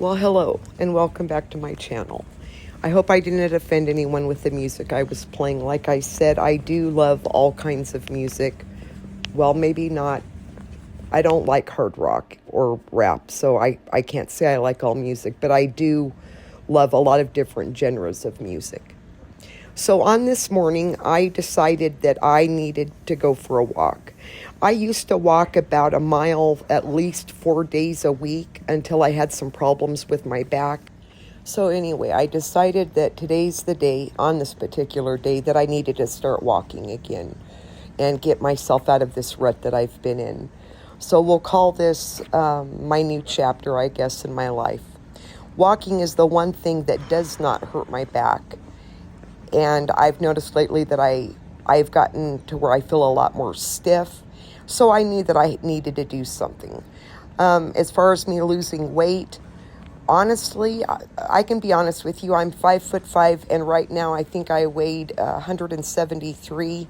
Well, hello, and welcome back to my channel. I hope I didn't offend anyone with the music I was playing. Like I said, I do love all kinds of music. Well, maybe not. I don't like hard rock or rap, so I can't say I like all music, but I do love a lot of different genres of music. So on this morning, I decided that I needed to go for a walk. I used to walk about a mile at least 4 days a week until I had some problems with my back. So anyway, I decided that today's the day, on this particular day, that I needed to start walking again and get myself out of this rut that I've been in. So we'll call this my new chapter, I guess, in my life. Walking is the one thing that does not hurt my back. And I've noticed lately that I've gotten to where I feel a lot more stiff. So I knew that I needed to do something. As far as me losing weight, honestly, I can be honest with you. I'm 5'5", and right now I think I weighed 173.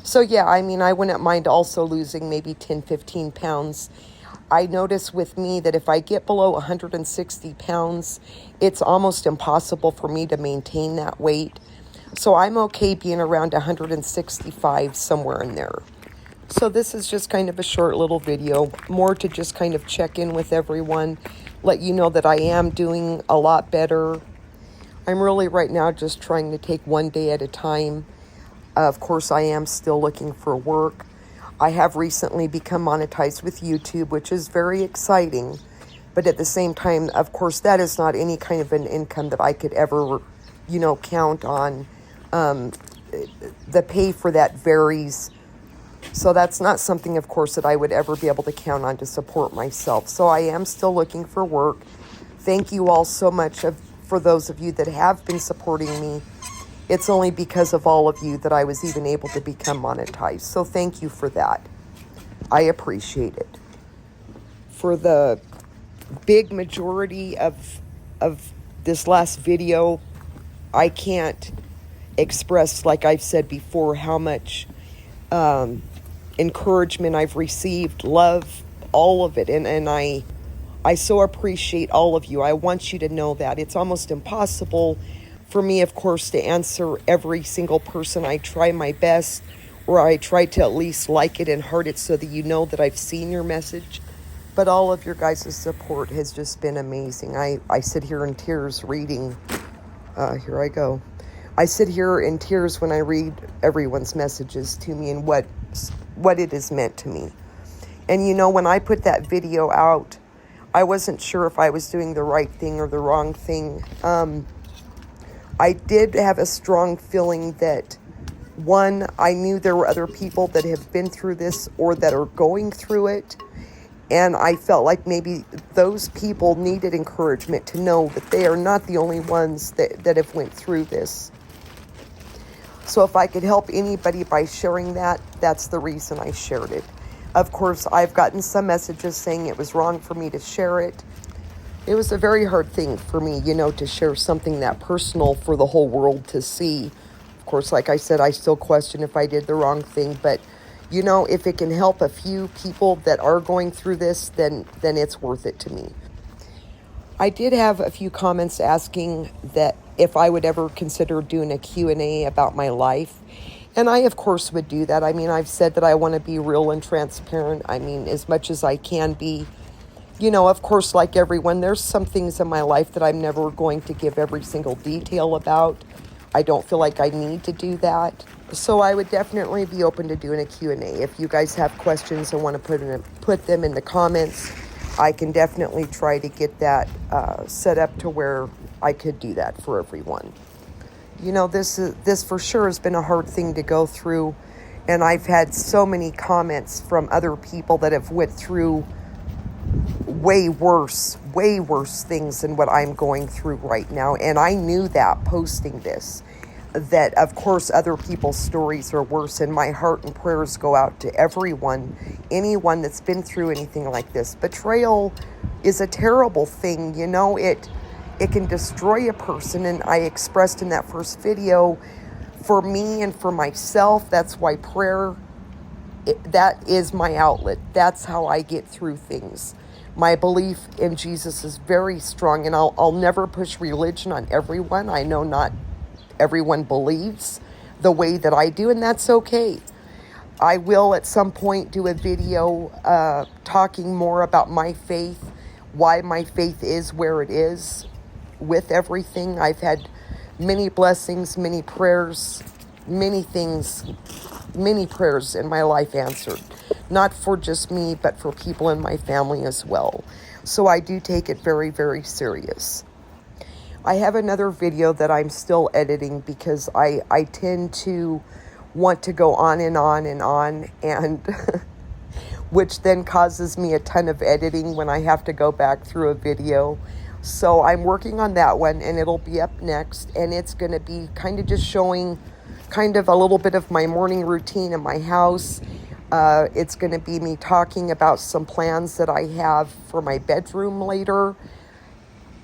So yeah, I wouldn't mind also losing maybe 10, 15 pounds. I notice with me that if I get below 160 pounds, it's almost impossible for me to maintain that weight. So I'm okay being around 165, somewhere in there. So this is just kind of a short little video, more to just kind of check in with everyone, let you know that I am doing a lot better. I'm really right now just trying to take one day at a time. Of course, I am still looking for work. I have recently become monetized with YouTube, which is very exciting. But at the same time, of course, that is not any kind of an income that I could ever, count on. The pay for that varies. So that's not something, of course, that I would ever be able to count on to support myself. So I am still looking for work. Thank you all so much for those of you that have been supporting me. It's only because of all of you that I was even able to become monetized. So thank you for that. I appreciate it. For the big majority of this last video, I can't express, like I've said before, how much encouragement I've received, love, all of it. And I so appreciate all of you. I want you to know that. It's almost impossible for me, of course, to answer every single person. I try my best, or I try to at least like it and heart it so that you know that I've seen your message. But all of your guys' support has just been amazing. I sit here in tears reading. Here I go. I sit here in tears when I read everyone's messages to me and what it has meant to me. And when I put that video out, I wasn't sure if I was doing the right thing or the wrong thing. I did have a strong feeling that, one, I knew there were other people that have been through this or that are going through it. And I felt like maybe those people needed encouragement to know that they are not the only ones that have went through this. So if I could help anybody by sharing that, that's the reason I shared it. Of course, I've gotten some messages saying it was wrong for me to share it. It was a very hard thing for me, to share something that personal for the whole world to see. Of course, like I said, I still question if I did the wrong thing, but if it can help a few people that are going through this, then it's worth it to me. I did have a few comments asking that if I would ever consider doing a Q&A about my life. And I, of course, would do that. I've said that I want to be real and transparent. As much as I can be. Of course, like everyone, there's some things in my life that I'm never going to give every single detail about. I don't feel like I need to do that. So I would definitely be open to doing a Q&A. If you guys have questions and want to put them in the comments, I can definitely try to get that set up to where I could do that for everyone. This for sure has been a hard thing to go through, and I've had so many comments from other people that have went through way worse things than what I'm going through right now. And I knew that posting this, that of course other people's stories are worse, and my heart and prayers go out to everyone, anyone that's been through anything like this. Betrayal is a terrible thing. It can destroy a person, and I expressed in that first video, for me and for myself, that's why prayer, that is my outlet. That's how I get through things. My belief in Jesus is very strong, and I'll never push religion on everyone. I know not everyone believes the way that I do, and that's okay. I will at some point do a video talking more about my faith, why my faith is where it is with everything. I've had many blessings, many prayers, many things, many prayers in my life answered. Not for just me, but for people in my family as well. So I do take it very, very serious. I have another video that I'm still editing because I tend to want to go on and on and on, and which then causes me a ton of editing when I have to go back through a video. So I'm working on that one, and it'll be up next, and it's going to be kind of just showing kind of a little bit of my morning routine in my house. It's going to be me talking about some plans that I have for my bedroom later.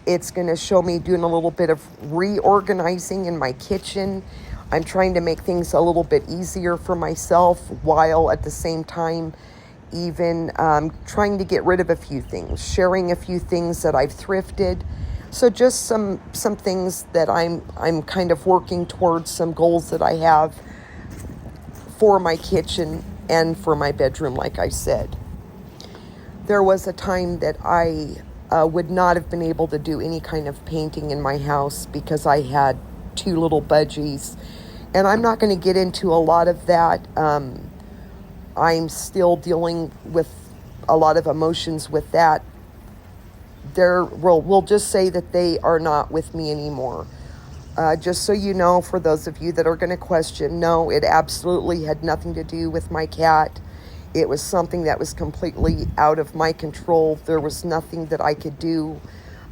It's going to show me doing a little bit of reorganizing in my kitchen. I'm trying to make things a little bit easier for myself, while at the same time even trying to get rid of a few things, sharing a few things that I've thrifted. So just some things that I'm kind of working towards, some goals that I have for my kitchen and for my bedroom, like I said. There was a time that I would not have been able to do any kind of painting in my house because I had 2 little budgies. And I'm not going to get into a lot of that. I'm still dealing with a lot of emotions with that. We'll just say that they are not with me anymore. Just so you know, for those of you that are going to question, no, it absolutely had nothing to do with my cat. It was something that was completely out of my control. There was nothing that I could do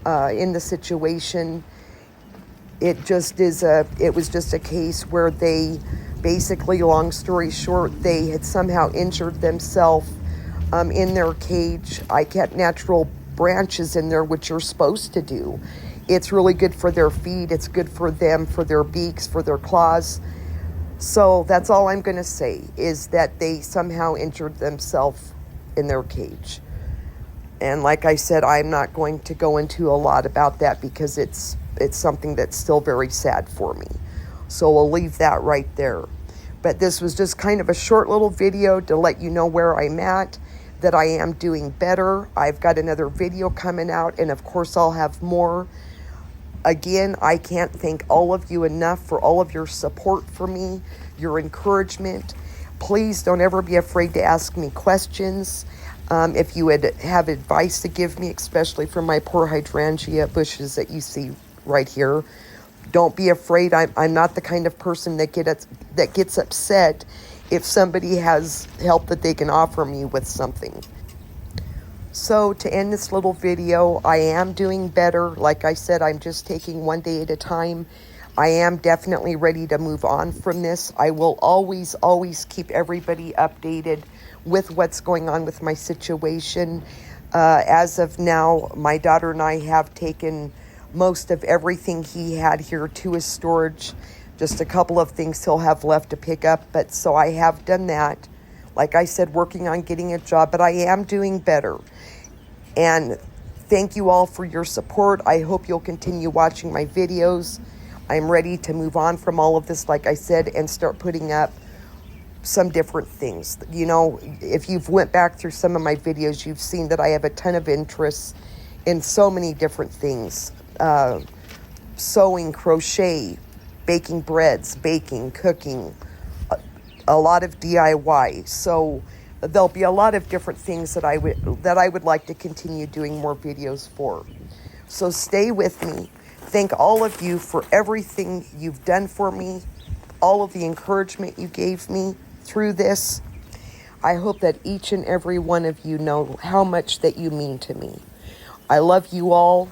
in the situation. It was just a case where they basically, long story short, they had somehow injured themselves in their cage. I kept natural branches in there, which you're supposed to do. It's really good for their feet. It's good for them, for their beaks, for their claws. So that's all I'm going to say, is that they somehow injured themselves in their cage. And like I said, I'm not going to go into a lot about that because it's something that's still very sad for me. So we'll leave that right there. But this was just kind of a short little video to let you know where I'm at, that I am doing better. I've got another video coming out, and of course I'll have more. Again, I can't thank all of you enough for all of your support for me, your encouragement. Please don't ever be afraid to ask me questions. If you would have advice to give me, especially for my poor hydrangea bushes that you see right here, don't be afraid. I'm not the kind of person that gets upset if somebody has help that they can offer me with something. So to end this little video, I am doing better. Like I said, I'm just taking one day at a time. I am definitely ready to move on from this. I will always keep everybody updated with what's going on with my situation. As of now, my daughter and I have taken most of everything he had here to his storage. Just a couple of things he'll have left to pick up, but so I have done that. Like I said, working on getting a job, but I am doing better. And thank you all for your support. I hope you'll continue watching my videos. I'm ready to move on from all of this, like I said, and start putting up some different things. You know, if you've went back through some of my videos, you've seen that I have a ton of interests in so many different things. Sewing, crochet, baking breads, baking, cooking, a lot of DIY. So there'll be a lot of different things that I would like to continue doing more videos for. So stay with me. Thank all of you for everything you've done for me, all of the encouragement you gave me through this. I hope that each and every one of you know how much that you mean to me. I love you all.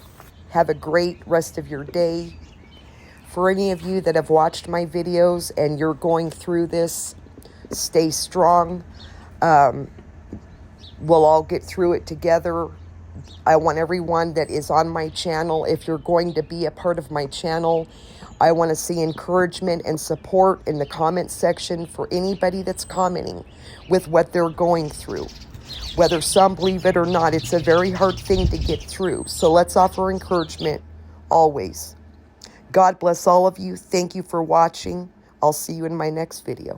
Have a great rest of your day. For any of you that have watched my videos and you're going through this, stay strong. We'll all get through it together. I want everyone that is on my channel, if you're going to be a part of my channel, I want to see encouragement and support in the comment section for anybody that's commenting with what they're going through. Whether some believe it or not, it's a very hard thing to get through. So let's offer encouragement always. God bless all of you. Thank you for watching. I'll see you in my next video.